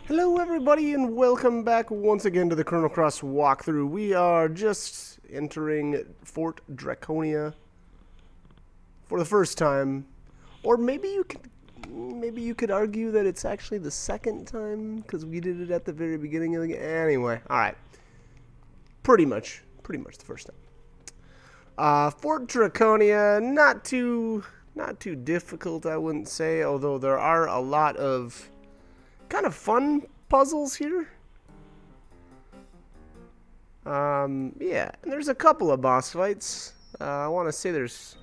Hello everybody and welcome back once again to the Chrono Cross walkthrough. We are just entering Fort Draconia for the first time. Or maybe you could argue that it's actually the second time because we did it at the very beginning of the game. Anyway, alright. Pretty much the first time. Fort Draconia, not too difficult, I wouldn't say, although there are a lot of kind of fun puzzles here. Yeah, and there's a couple of boss fights. I want to say there's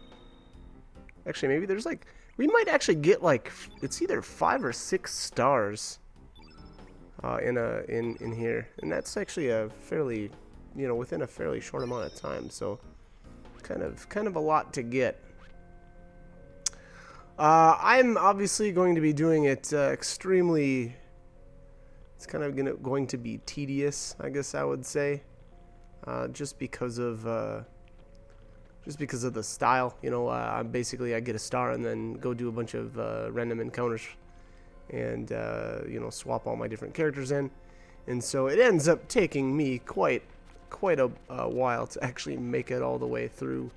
actually maybe there's like we might actually get like it's either 5 or 6 stars in here, and that's actually a fairly within a fairly short amount of time. So kind of a lot to get. I'm obviously going to be doing it extremely. It's kind of going to be tedious, I guess I would say, just because of the style. Basically I get a star and then go do a bunch of random encounters, and swap all my different characters in, and so it ends up taking me quite a while to actually make it all the way through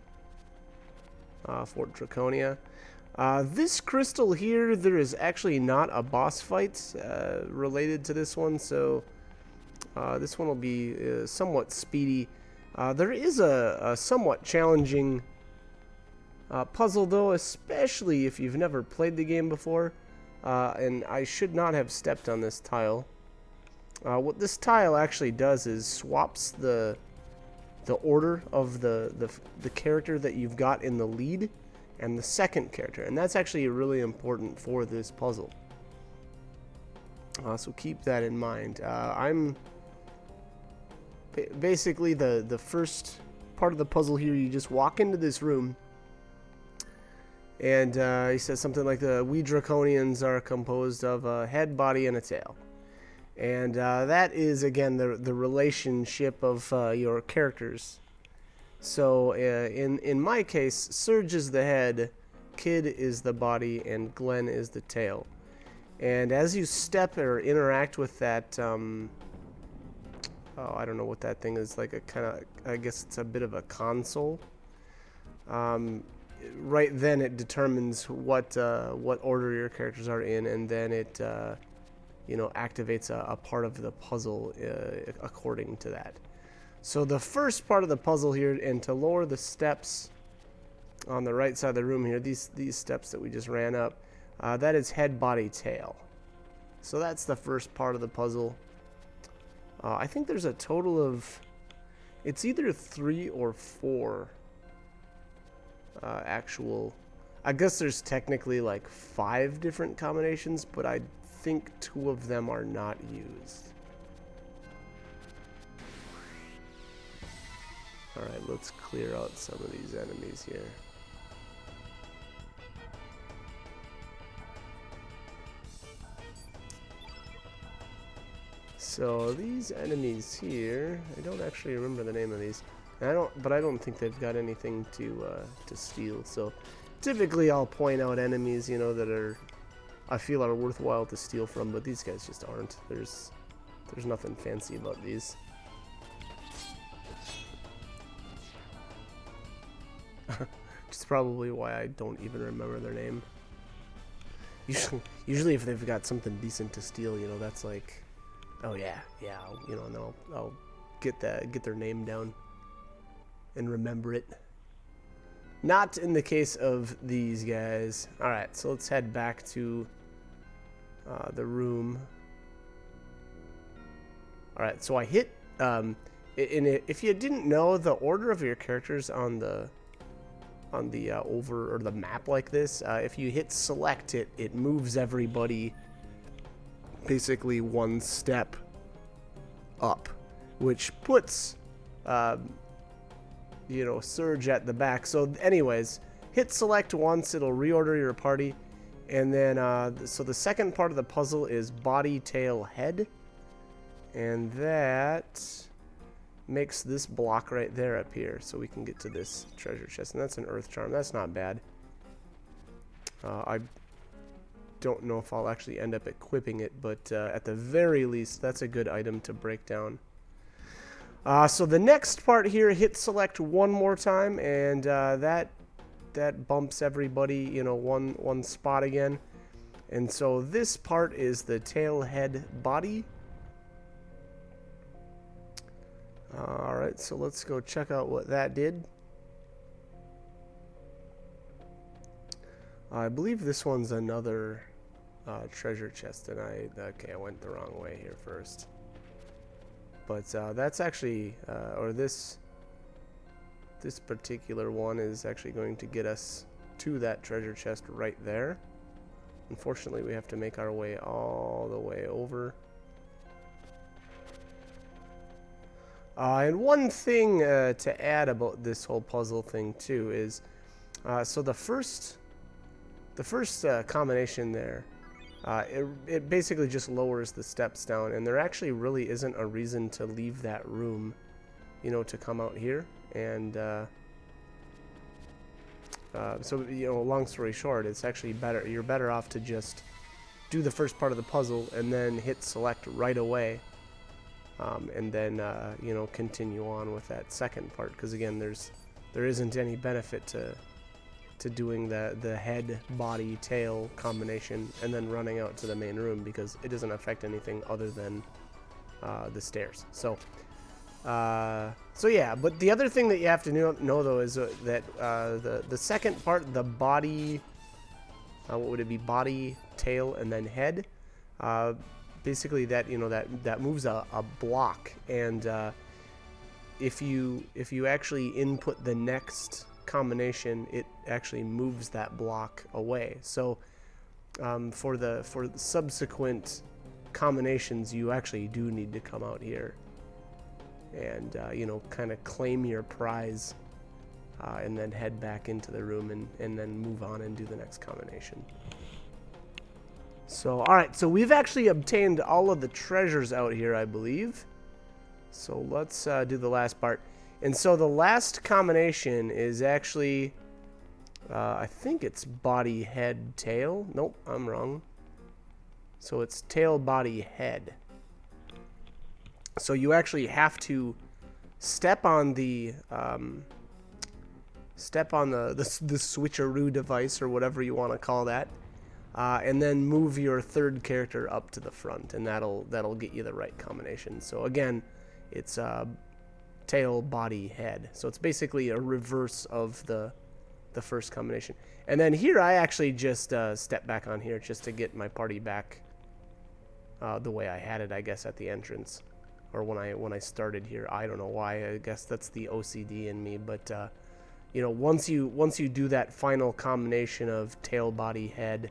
Fort Draconia. This crystal here, there is actually not a boss fight related to this one, so this one will be somewhat speedy. There is a somewhat challenging puzzle, though, especially if you've never played the game before, and I should not have stepped on this tile. What this tile actually does is swaps the order of the character that you've got in the lead and the second character, and that's actually really important for this puzzle. So keep that in mind. I'm basically the first part of the puzzle here. You just walk into this room, and he says something like we Draconians are composed of a head, body, and a tail, and that is again the relationship of your characters. So in my case, Surge is the head, Kid is the body, and Glenn is the tail. And as you step or interact with that, I don't know what that thing is, like a kind of, I guess it's a bit of a console. Right then it determines what order your characters are in, and then it activates a part of the puzzle according to that. So the first part of the puzzle here, and to lower the steps on the right side of the room here, these steps that we just ran up, that is head, body, tail. So that's the first part of the puzzle. I think there's a total of, it's either 3 or 4 actual, I guess there's technically like 5 different combinations, but I think 2 of them are not used. Alright, let's clear out some of these enemies here. So these enemies here, I don't actually remember the name of these. But I don't think they've got anything to steal. So typically I'll point out enemies, that I feel are worthwhile to steal from, but these guys just aren't. There's nothing fancy about these. Which is probably why I don't even remember their name. Usually if they've got something decent to steal, that's like, oh yeah, and then I'll get their name down and remember it. Not in the case of these guys. All right, so let's head back to the room. All right, so I hit. If you didn't know, the order of your characters on the over or the map like this, if you hit select, it moves everybody basically 1 step up, which puts Surge at the back. So anyways, hit select once, it'll reorder your party, and then so the second part of the puzzle is body, tail, head, and that makes this block right there appear, so we can get to this treasure chest, and that's an earth charm. That's not bad. don't know if I'll actually end up equipping it, but at the very least, that's a good item to break down. So the next part here, hit select one more time, and that bumps everybody, you know, one spot again. And so this part is the tail, head, body. Alright, so let's go check out what that did. I believe this one's another treasure chest, and I went the wrong way here first. But that's actually, or this particular one is actually going to get us to that treasure chest right there. Unfortunately, we have to make our way all the way over. And one thing to add about this whole puzzle thing too is, so the first combination there, it basically just lowers the steps down, and there actually really isn't a reason to leave that room, you know, to come out here. And so, you know, long story short, it's actually better. You're better off to just do the first part of the puzzle and then hit select right away, and then you know, continue on with that second part. Because again, there isn't any benefit to doing the head, body, tail combination and then running out to the main room, because it doesn't affect anything other than the stairs. So yeah, but the other thing that you have to know though is that the second part, the body, what would it be? Body, tail, and then head. Basically, that, you know, that moves a block, and if you actually input the next combination, it actually moves that block away. So for the subsequent combinations, you actually do need to come out here and you know, kind of claim your prize, and then head back into the room and then move on and do the next combination. So alright, so we've actually obtained all of the treasures out here, I believe. So let's do the last part. And so the last combination is actually, I think it's body, head, tail. Nope, I'm wrong. So it's tail, body, head. So you actually have to step on the switcheroo device, or whatever you want to call that, and then move your third character up to the front, and that'll get you the right combination. So again, it's tail, body, head. So it's basically a reverse of the first combination. And then here I actually just step back on here just to get my party back the way I had it, I guess, at the entrance, or when I started here. I don't know why. I guess that's the OCD in me. But you know, once you do that final combination of tail, body, head,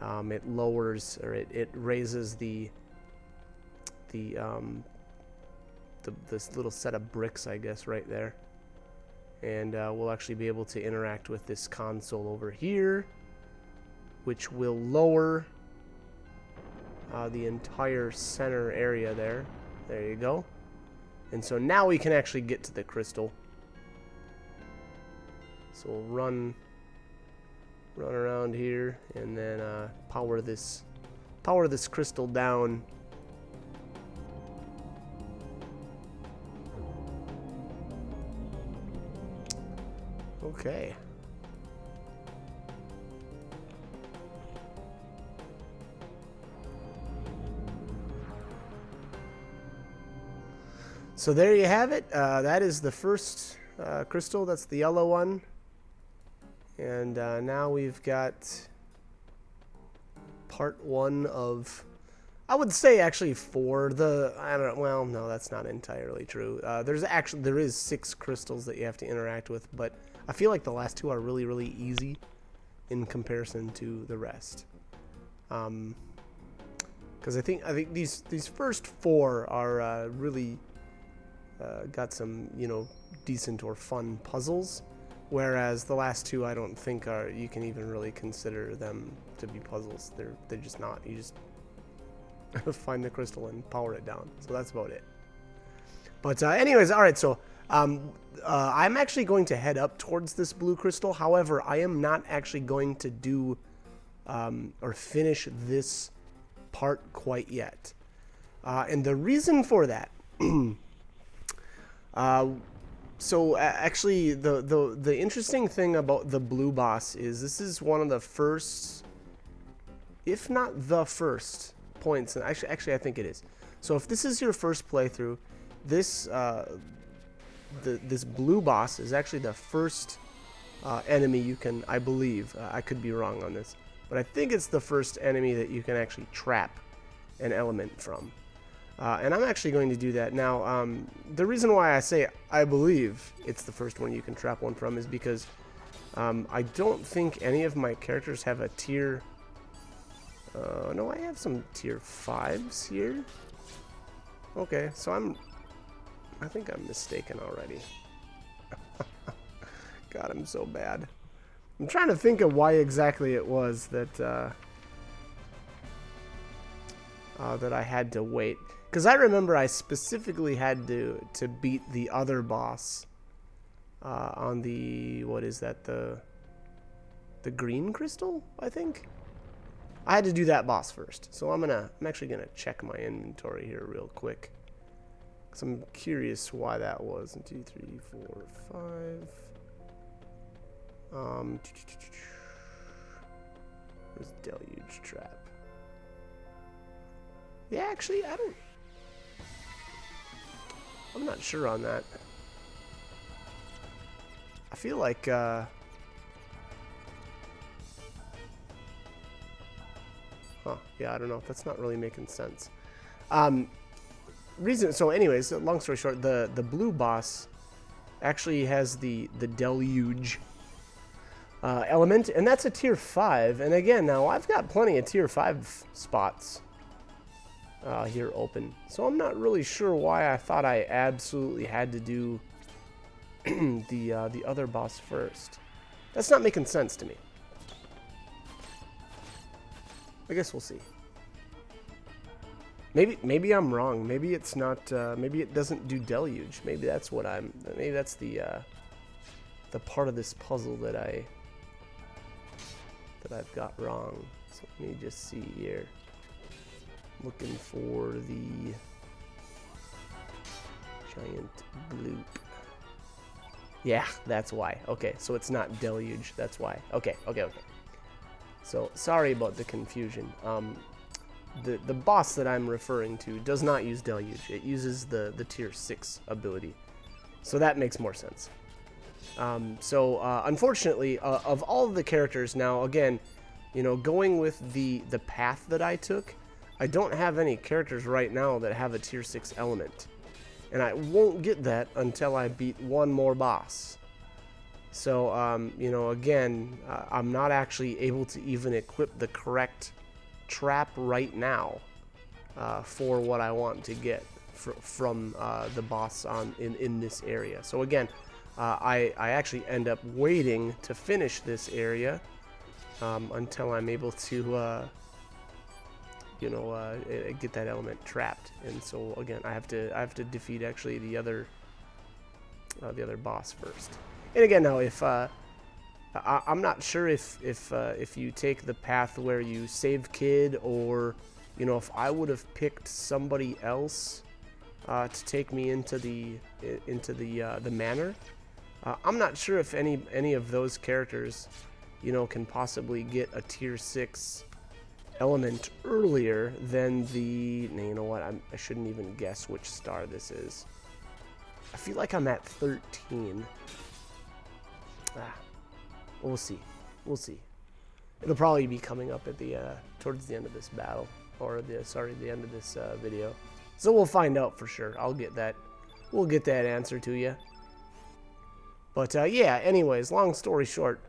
it lowers, or it raises this little set of bricks, I guess, right there. And we'll actually be able to interact with this console over here, which will lower the entire center area there. There you go. And so now we can actually get to the crystal. So we'll run around here and then power this crystal down. Okay. So there you have it. That is the first crystal. That's the yellow one. And now we've got part one of, I would say actually four. Well, no, that's not entirely true. There is 6 crystals that you have to interact with, but I feel like the last 2 are really, really easy in comparison to the rest. Because I think these first 4 are really got some, you know, decent or fun puzzles, whereas the last 2 I don't think you can even really consider them to be puzzles. They're just not. You just find the crystal and power it down. So that's about it. But anyways, all right. So I'm actually going to head up towards this blue crystal. However, I am not actually going to do or finish this part quite yet. And the reason for that, actually the interesting thing about the blue boss is this is one of the first, if not the first points, and actually I think it is. So if this is your first playthrough, this this blue boss is actually the first enemy you can, I believe, I could be wrong on this, but I think it's the first enemy that you can actually trap an element from. And I'm actually going to do that now. The reason why I say I believe it's the first one you can trap one from is because I don't think any of my characters have a tier. No, I have some tier 5s here. Okay, so I think I'm mistaken already. God, I'm so bad. I'm trying to think of why exactly it was that that I had to wait. Because I remember I specifically had to beat the other boss on the, what is that, the green crystal, I think? I had to do that boss first. So I'm actually gonna check my inventory here real quick. Because I'm curious why that was. 1, 2, 3, 4, 5. Where's Deluge Trap? Yeah, actually, I'm not sure on that. I feel like, huh, yeah, I don't know. That's not really making sense. So anyways, long story short, the blue boss actually has the deluge element, and that's a tier 5. And again, now I've got plenty of tier 5 spots here open, so I'm not really sure why I thought I absolutely had to do the other boss first. That's not making sense to me. I guess we'll see. Maybe I'm wrong. Maybe it's not. Maybe it doesn't do deluge. Maybe that's what I'm. Maybe that's the part of this puzzle that I've got wrong. So let me just see here. Looking for the giant bloop. Yeah, that's why. Okay, so it's not deluge. That's why. Okay. So sorry about the confusion. The boss that I'm referring to does not use deluge. It uses the tier 6 ability. So that makes more sense. Unfortunately, of all of the characters now, again, you know, going with the path that I took, I don't have any characters right now that have a tier 6 element. And I won't get that until I beat one more boss. So, you know, again, I'm not actually able to even equip the correct trap right now for what I want to get from the boss in this area. So again, I actually end up waiting to finish this area until I'm able to you know, get that element trapped. And so again, I have to defeat actually the other boss first. And again, now if I'm not sure if you take the path where you save Kid, or you know, if I would have picked somebody else to take me into the manor. I'm not sure if any of those characters, you know, can possibly get a tier 6 element earlier than the. You know what? I shouldn't even guess which star this is. I feel like I'm at 13. We'll see. We'll see. It'll probably be coming up at the towards the end of this battle, or the end of this video. So we'll find out for sure. I'll get that. We'll get that answer to you. But yeah. Anyways, long story short,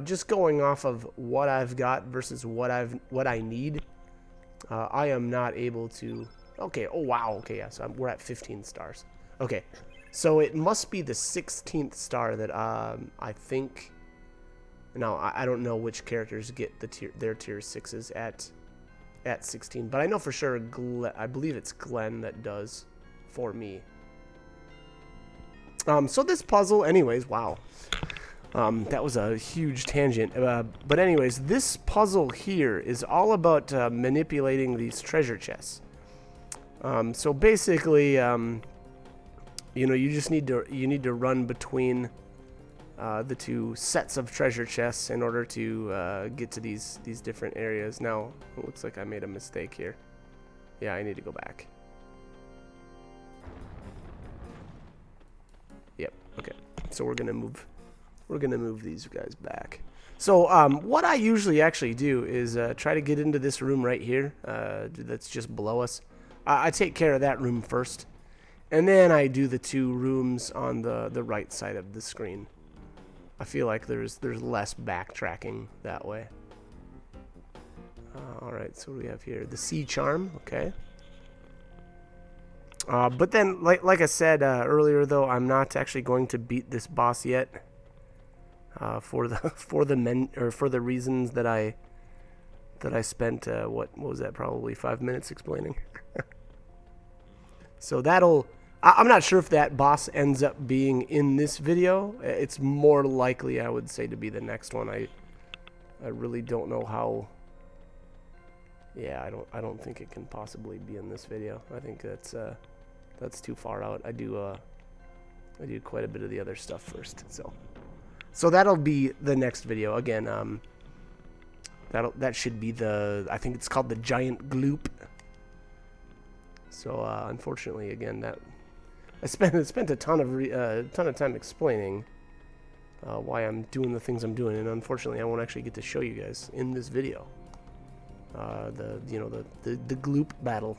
just going off of what I've got versus what I need, I am not able to. Okay. Oh wow. Okay. Yeah. So we're at 15 stars. Okay. So it must be the 16th star that I think. Now I don't know which characters get their tier 6s at 16, but I know for sure I believe it's Glenn that does for me. So this puzzle, anyways, wow. That was a huge tangent. But anyways, this puzzle here is all about manipulating these treasure chests. So basically, you know, you just need to run between the two sets of treasure chests in order to get to these different areas. Now, it looks like I made a mistake here. Yeah, I need to go back. Yep. Okay. So we're gonna move these guys back. So what I usually actually do is try to get into this room right here. That's just below us. I take care of that room first, and then I do the two rooms on the right side of the screen. I feel like there's less backtracking that way. All right, so what do we have here? The Sea Charm, okay. But then, like I said earlier, though, I'm not actually going to beat this boss yet. For the reasons that I spent what was that, probably 5 minutes explaining. So I'm not sure if that boss ends up being in this video. It's more likely, I would say, to be the next one. I really don't know how. Yeah, I don't think it can possibly be in this video. I think that's too far out. I do quite a bit of the other stuff first. So that'll be the next video. Again, that should be I think it's called the Giant Gloop. So unfortunately, again, that I spent a ton of time explaining why I'm doing the things I'm doing, and unfortunately, I won't actually get to show you guys in this video. The Gloop battle.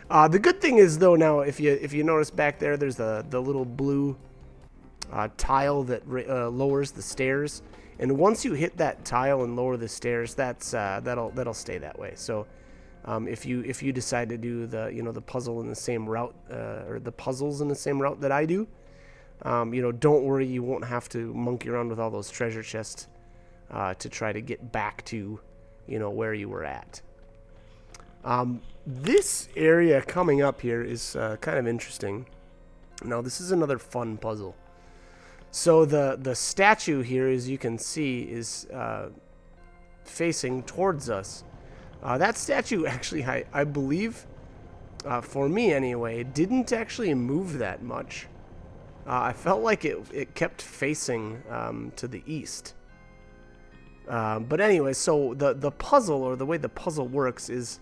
The good thing is, though, now if you notice back there, there's the little blue tile that lowers the stairs, and once you hit that tile and lower the stairs, that'll stay that way. So if you decide to do the puzzle in the same route, or the puzzles in the same route that I do, don't worry, you won't have to monkey around with all those treasure chests to try to get back to where you were at. This area coming up here is kind of interesting. Now, this is another fun puzzle. So the statue here, as you can see, is facing towards us. That statue actually, I believe, for me anyway, didn't actually move that much. I felt like it kept facing to the east. But anyway, so the puzzle, or the way the puzzle works, is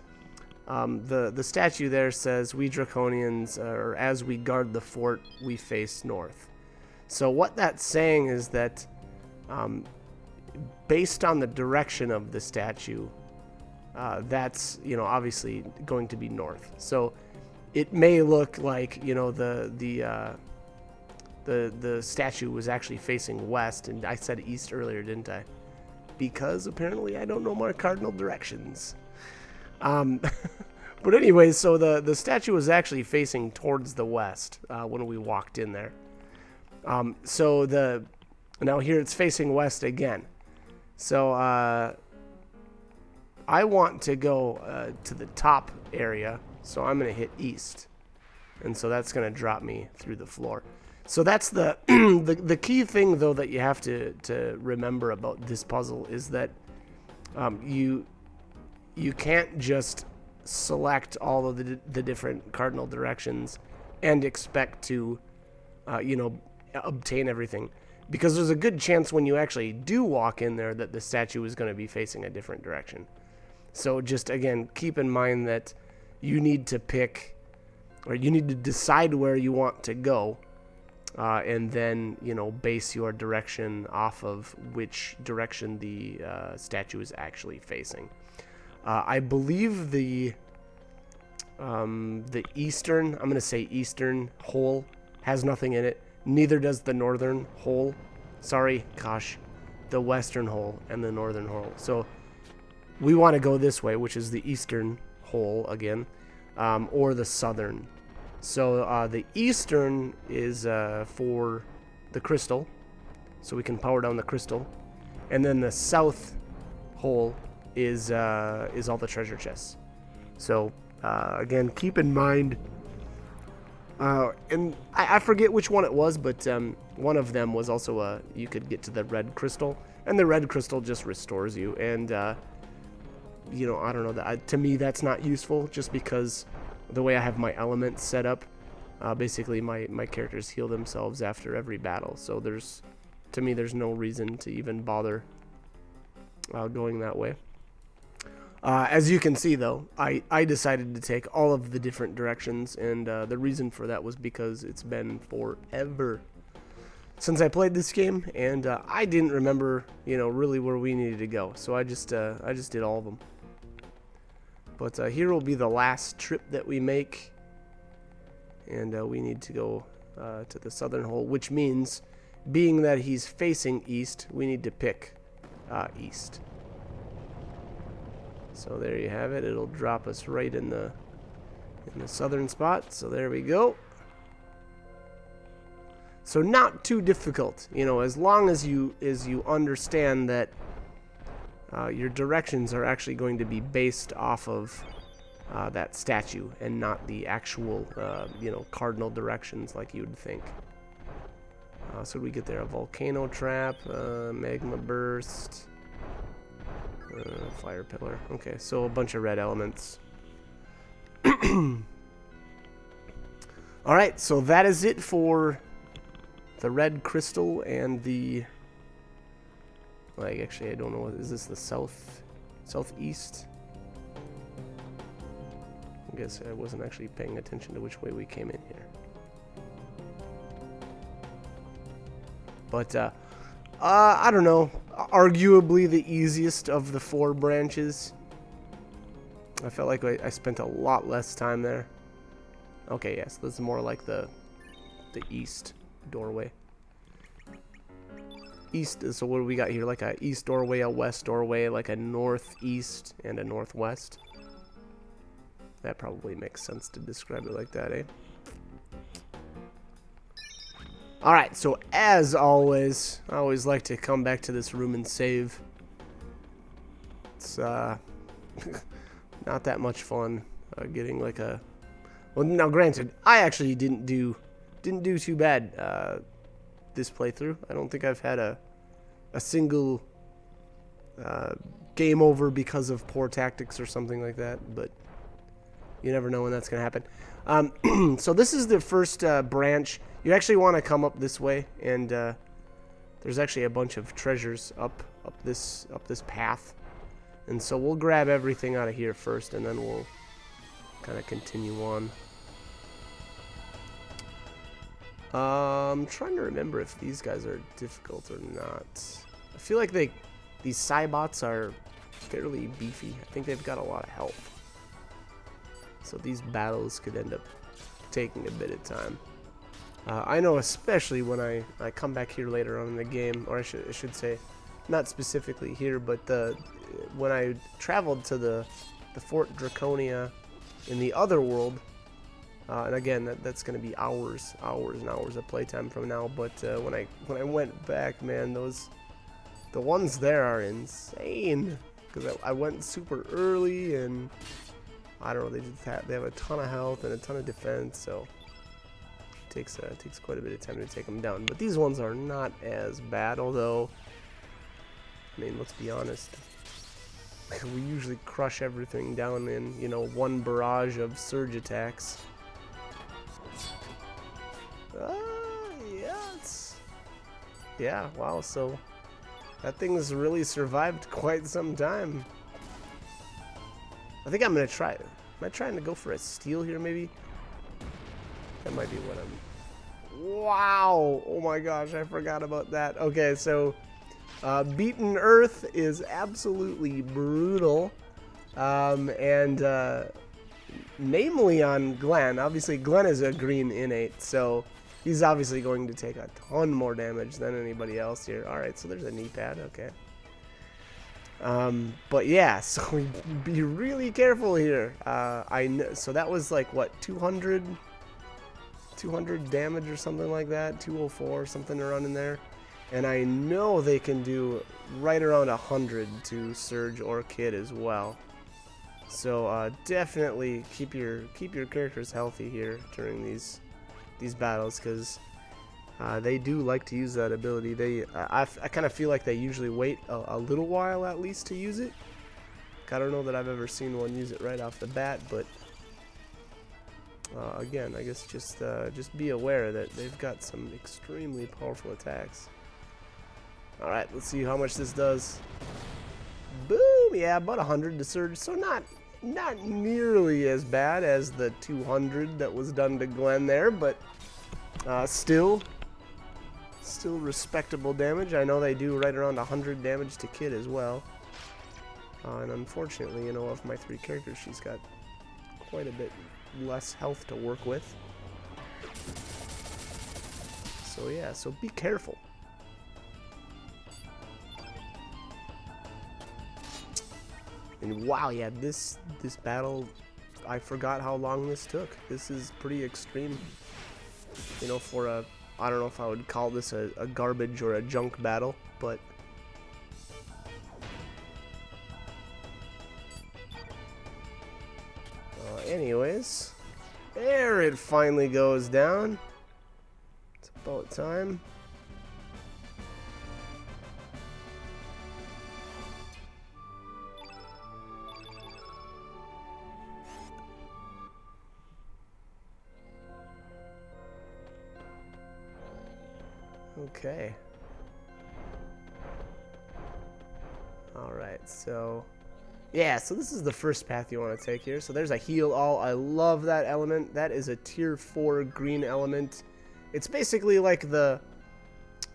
the statue there says, "We Draconians, or as we guard the fort, we face north." So what that's saying is that based on the direction of the statue, that's obviously going to be north. So it may look like the statue was actually facing west, and I said east earlier, didn't I? Because apparently I don't know my cardinal directions. But anyway, so the statue was actually facing towards the west when we walked in there. Now here it's facing west again. So I want to go to the top area, so I'm going to hit east. And so that's going to drop me through the floor. So that's the the key thing, though, that you have to remember about this puzzle is that you can't just select all of the different cardinal directions and expect to obtain everything, because there's a good chance when you actually do walk in there that the statue is going to be facing a different direction. So just, again, keep in mind that you need to pick, or you need to decide where you want to go, and then base your direction off of which direction the statue is actually facing. I believe the eastern, I'm going to say eastern hole has nothing in it. Neither does the northern hole. Sorry, gosh, the western hole and the northern hole. So we want to go this way, which is the eastern hole again, or the southern. So the eastern is for the crystal, so we can power down the crystal, and then the south hole is all the treasure chests. So again, keep in mind And I forget which one it was, but one of them was also you could get to the red crystal, and the red crystal just restores you. And you know, I don't know, to me that's not useful, just because the way I have my elements set up, basically my characters heal themselves after every battle. So to me, there's no reason to even bother going that way. As you can see, though, I decided to take all of the different directions, and the reason for that was because it's been forever since I played this game, and I didn't remember, you know, really where we needed to go. So I just did all of them. But here will be the last trip that we make, and we need to go to the southern hole, which means, being that he's facing east, we need to pick east. So there you have it. It'll drop us right in the southern spot. So there we go. So not too difficult, you know, as long as you understand that your directions are actually going to be based off of that statue and not the actual, you know, cardinal directions like you would think. So we get there, a volcano trap, magma burst. Fire pillar. Okay, so a bunch of red elements. Alright, so that is it for the red crystal and the... Like, actually, I don't know. Is this the southeast? I guess I wasn't actually paying attention to which way we came in here. But, I don't know. Arguably the easiest of the 4 branches. I felt like I spent a lot less time there. Okay, yes, this is more like the east doorway. East, so what do we got here? Like a east doorway, a west doorway, like a northeast, and a northwest. That probably makes sense to describe it like that, eh? Alright, so as always, I always like to come back to this room and save. It's not that much fun getting like a... Well, now granted, I actually didn't do too bad this playthrough. I don't think I've had a single game over because of poor tactics or something like that, but you never know when that's going to happen. So this is the first branch. You actually want to come up this way, and there's actually a bunch of treasures up this path. And so we'll grab everything out of here first, and then we'll kind of continue on. I'm trying to remember if these guys are difficult or not. I feel like these Cybots are fairly beefy. I think they've got a lot of health. So these battles could end up taking a bit of time. I know, especially when I come back here later on in the game, or I should say, not specifically here, but when I traveled to the Fort Draconia in the other world, and again, that's going to be hours and hours of playtime from now. But when I went back, man, the ones there are insane, because I went super early, and I don't know, they have a ton of health and a ton of defense, so it takes quite a bit of time to take them down. But these ones are not as bad, although, I mean, let's be honest, we usually crush everything down in, you know, one barrage of surge attacks. Yeah, wow, so that thing's really survived quite some time. I think I'm gonna try it. Am I trying to go for a steal here, maybe? That might be what I'm... Wow! Oh my gosh, I forgot about that. Okay, so Beaten Earth is absolutely brutal. And namely on Glenn. Obviously, Glenn is a green innate, so he's obviously going to take a ton more damage than anybody else here. Alright, so there's a knee pad, okay. But yeah, so be really careful here. I know, so that was like, what, 200 damage or something like that, 204, something around in there. And I know they can do right around 100 to Surge or Kid as well. So definitely keep your characters healthy here during these these battles, because they do like to use that ability. I kind of feel like they usually wait a little while at least to use it. I don't know that I've ever seen one use it right off the bat, but again, I guess just be aware that they've got some extremely powerful attacks. All right, let's see how much this does. Boom! Yeah, about 100 to surge, so not nearly as bad as the 200 that was done to Glenn there, but still respectable damage. I know they do right around 100 damage to Kid as well. And unfortunately, you know, of my 3 characters, she's got quite a bit less health to work with. So yeah, so be careful. And wow, yeah, this battle, I forgot how long this took. This is pretty extreme. You know, for a, I don't know if I would call this a garbage or a junk battle, but anyways, there it finally goes down. It's about time. Okay. Alright, so yeah, so this is the first path you want to take here. So there's a heal all. I love that element. That is a tier 4 green element. It's basically like the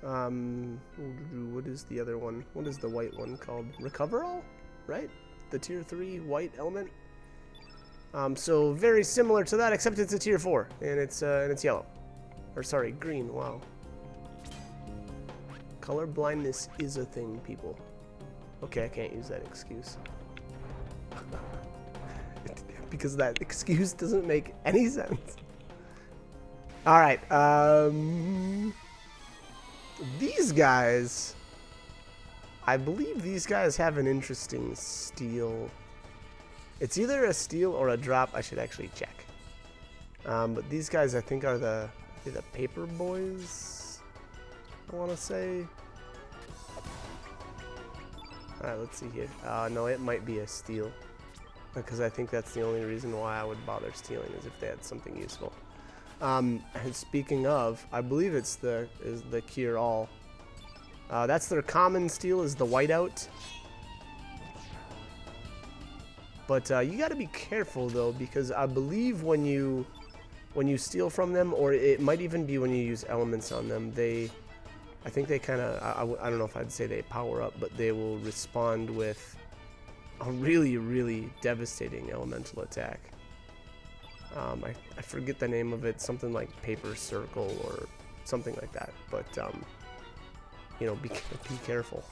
what is the other one? What is the white one called? Recover all, right? The tier 3 white element. So very similar to that, except it's a tier 4 and it's yellow. Or sorry, green. Wow. Color blindness is a thing, people. Okay, I can't use that excuse. Because that excuse doesn't make any sense. Alright, these guys, I believe these guys have an interesting steal. It's either a steal or a drop. I should actually check. But these guys, I think, are the paper boys, I want to say. Alright, let's see here. No, it might be a steal. Because I think that's the only reason why I would bother stealing, is if they had something useful. And speaking of, I believe it's the Cure All. That's their common steal, is the whiteout. But you got to be careful though, because I believe when you steal from them, or it might even be when you use elements on them, I think they kind of, I don't know if I'd say they power up, but they will respond with a really, really devastating elemental attack. I forget the name of it, something like Paper Circle or something like that. But you know, be careful.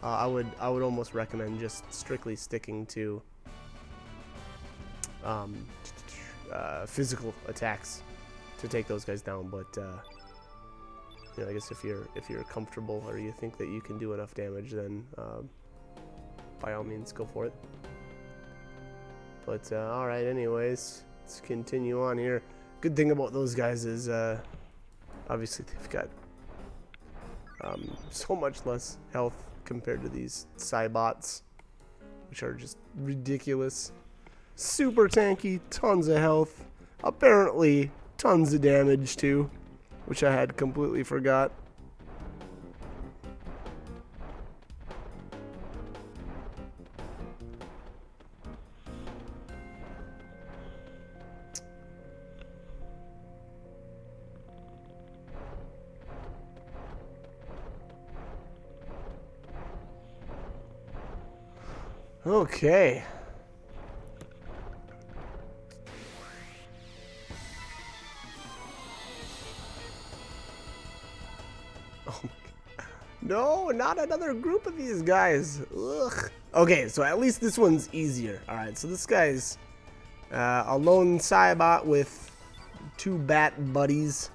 I would almost recommend just strictly sticking to physical attacks to take those guys down. But you know, I guess if you're comfortable or you think that you can do enough damage, then by all means, go for it. But alright, anyways, let's continue on here. Good thing about those guys is obviously they've got so much less health compared to these Cybots, which are just ridiculous. Super tanky, tons of health, apparently tons of damage too, which I had completely forgot. Okay. Oh my God. No, not another group of these guys. Ugh. Okay, so at least this one's easier. Alright, so this guy's a lone Cybot with 2 bat buddies.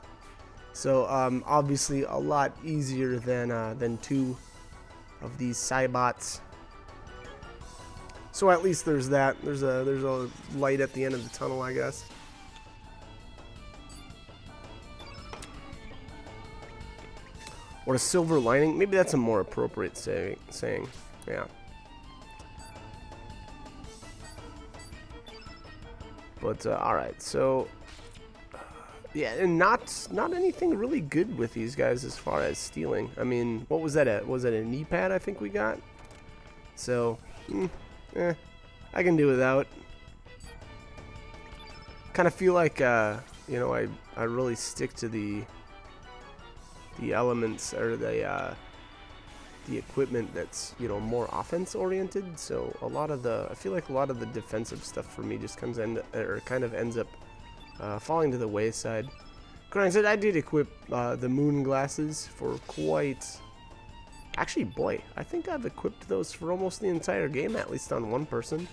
So obviously a lot easier than 2 of these Cybots. So at least there's that. There's a light at the end of the tunnel, I guess. Or a silver lining. Maybe that's a more appropriate saying. Yeah. But alright, so yeah, and not anything really good with these guys as far as stealing. I mean, what was that at? Was it a knee pad I think we got? So, I can do without. Kind of feel like, you know, I really stick to the elements or the equipment that's, you know, more offense oriented. So I feel like a lot of the defensive stuff for me just kind of ends up falling to the wayside. Granted, I did equip the moon glasses for quite. Actually, boy, I think I've equipped those for almost the entire game, at least on one person.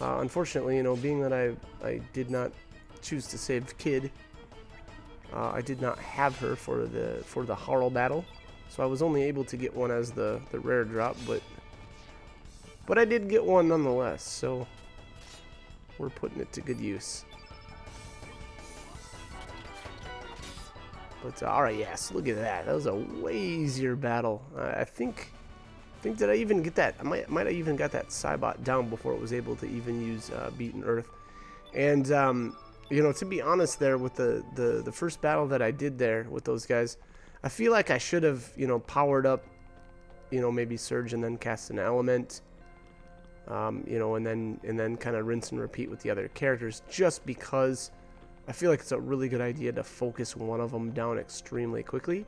Unfortunately, you know, being that I did not choose to save Kid, I did not have her for the Harl battle, so I was only able to get one as the rare drop, but I did get one nonetheless. So we're putting it to good use. But alright, yes, look at that. That was a way easier battle. I think did I even get that? I might have even got that Cybot down before it was able to even use Beaten Earth. And you know, to be honest, there with the first battle that I did there with those guys, I feel like I should have, you know, powered up, you know, maybe Surge and then cast an element, you know, and then kind of rinse and repeat with the other characters, just because I feel like it's a really good idea to focus one of them down extremely quickly.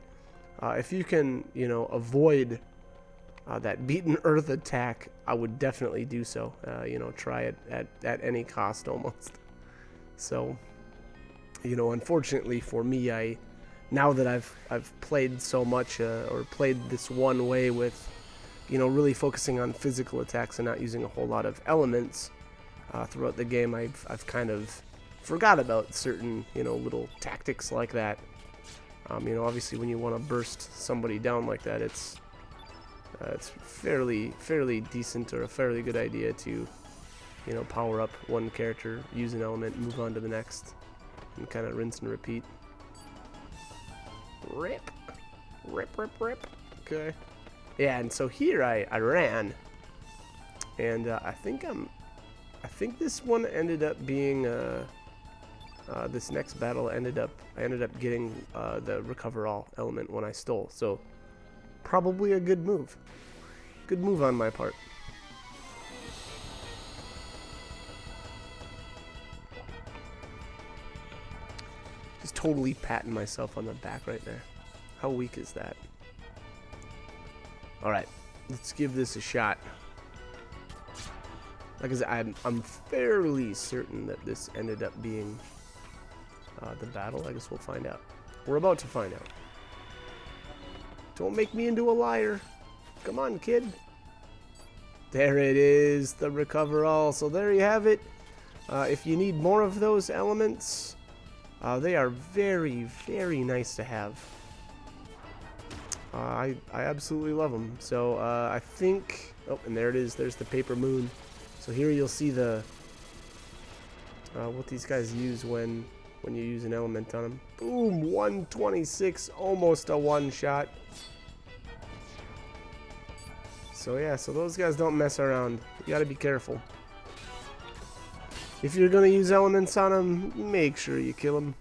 If you can, you know, avoid that Beaten Earth attack, I would definitely do so. You know, try it at any cost almost. So, you know, unfortunately for me, now that I've played so much or played this one way with, you know, really focusing on physical attacks and not using a whole lot of elements throughout the game, I've kind of forgot about certain, you know, little tactics like that. You know, obviously when you want to burst somebody down like that, it's fairly decent or a fairly good idea to, you know, power up one character, use an element, move on to the next, and kind of rinse and repeat. Rip. Okay. Yeah, and so here I ran, and I think this one ended up being this next battle I ended up getting the recover all element when I stole. So probably a good move. Good move on my part. Just totally patting myself on the back right there. How weak is that? Alright, let's give this a shot. Like I said, I'm fairly certain that this ended up being the battle. I guess we'll find out. We're about to find out. Don't make me into a liar. Come on, kid. There it is, the recover all. So there you have it. If you need more of those elements, they are very, very nice to have. I absolutely love them. So I think, oh, and there it is. There's the paper moon. So here you'll see the what these guys use when you use an element on them. Boom, 126, almost a one shot. So yeah, so those guys don't mess around. You gotta be careful. If you're gonna use elements on them, make sure you kill them.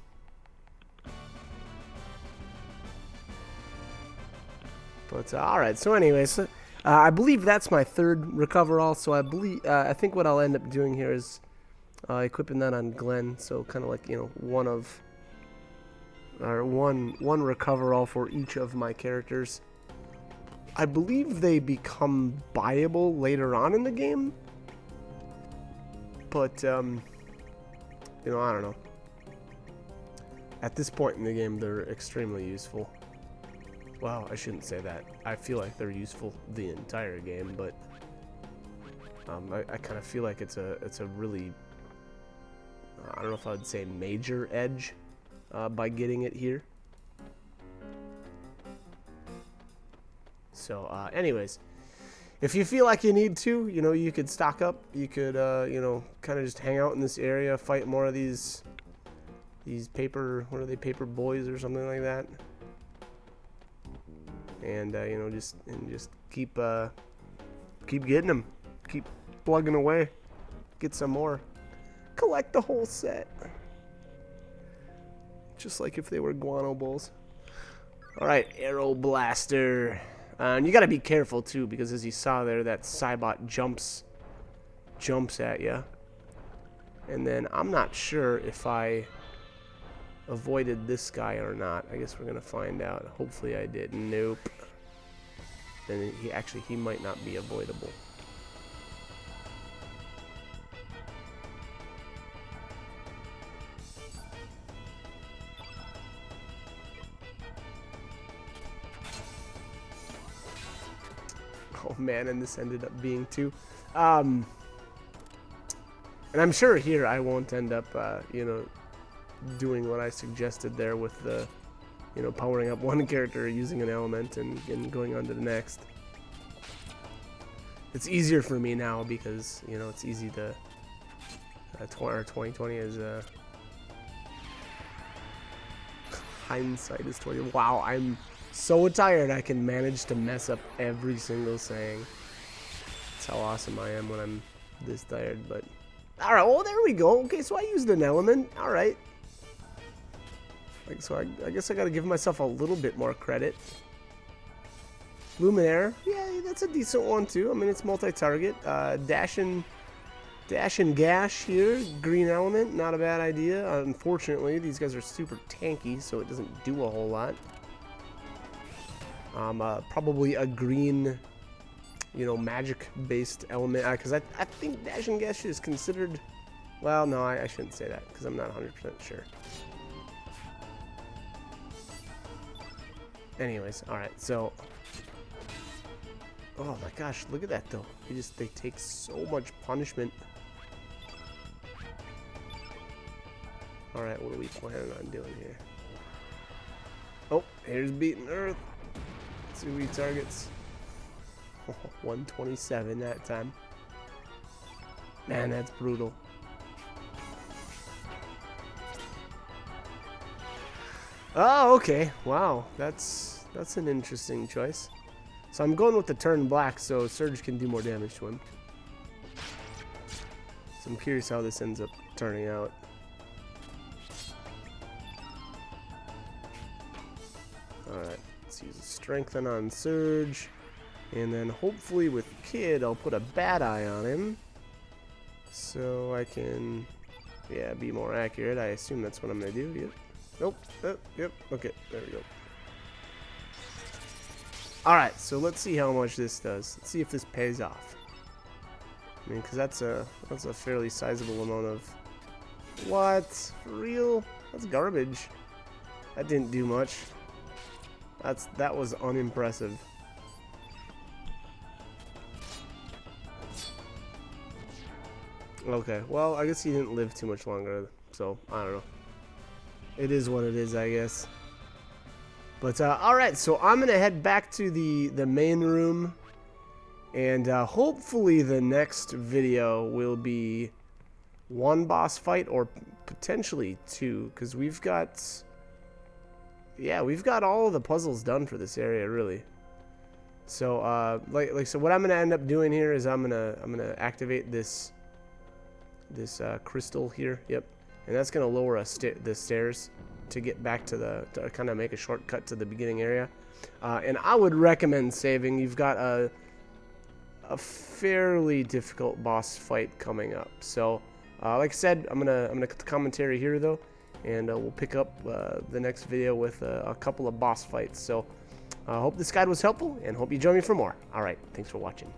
But alright, so anyways, I believe that's my third recover all. So I think what I'll end up doing here is equipping that on Glenn. So kind of like, you know, one recover all for each of my characters. I believe they become buyable later on in the game, but you know, I don't know. At this point in the game, they're extremely useful. Well, I shouldn't say that. I feel like they're useful the entire game, but I kind of feel like it's a really, I don't know if I would say major edge by getting it here. So, anyways, if you feel like you need to, you know, you could stock up. You could, you know, kind of just hang out in this area, fight more of these paper, what are they, paper boys or something like that. and you know, just keep getting them, keep plugging away, get some more, collect the whole set, just like if they were guano balls. All right, arrow blaster, and you got to be careful too, because as you saw there, that Cybot jumps at you, and then I'm not sure if I avoided this guy or not. I guess we're gonna find out. Hopefully I did. Nope. Then he might not be avoidable. Oh man, and this ended up being 2. And I'm sure here I won't end up you know, doing what I suggested there with the, you know, powering up one character using an element and going on to the next. It's easier for me now because, you know, it's easy to 2020 is hindsight is 20. Wow, I'm so tired I can manage to mess up every single saying. That's how awesome I am when I'm this tired. But all right, well, there we go. Okay, so I used an element. All right. Like, so I guess I got to give myself a little bit more credit. Luminaire, yeah, that's a decent one too. I mean, it's multi-target. Dash and Gash here, green element, not a bad idea. Unfortunately, these guys are super tanky, so it doesn't do a whole lot. Probably a green, you know, magic-based element, because I think Dash and Gash is considered. Well, no, I shouldn't say that because I'm not 100% sure. Anyways, alright, so... Oh my gosh, look at that though. They take so much punishment. Alright, what are we planning on doing here? Oh, here's beating Earth. Let's see who he targets. Oh, 127 that time. Man, that's brutal. Oh, okay. Wow, that's an interesting choice. So I'm going with the turn black, so Surge can do more damage to him. So I'm curious how this ends up turning out. Alright, let's use a Strengthen on Surge. And then hopefully with Kid, I'll put a Bad Eye on him. So I can, yeah, be more accurate. I assume that's what I'm going to do. Yep. Nope. Yep. Okay, there we go. Alright, so let's see how much this does. Let's see if this pays off. I mean, because that's a fairly sizable amount of... What? For real? That's garbage. That didn't do much. That was unimpressive. Okay, well, I guess he didn't live too much longer, so I don't know. It is what it is, I guess. But alright, so I'm gonna head back to the main room, and hopefully the next video will be 1 boss fight or potentially 2, because we've got all of the puzzles done for this area, really. So so what I'm gonna end up doing here is I'm gonna activate this crystal here. Yep. And that's going to lower the stairs to get back to kind of make a shortcut to the beginning area. And I would recommend saving. You've got a fairly difficult boss fight coming up. So, like I said, I'm gonna cut the commentary here though, and we'll pick up the next video with a couple of boss fights. So, I hope this guide was helpful, and hope you join me for more. All right, thanks for watching.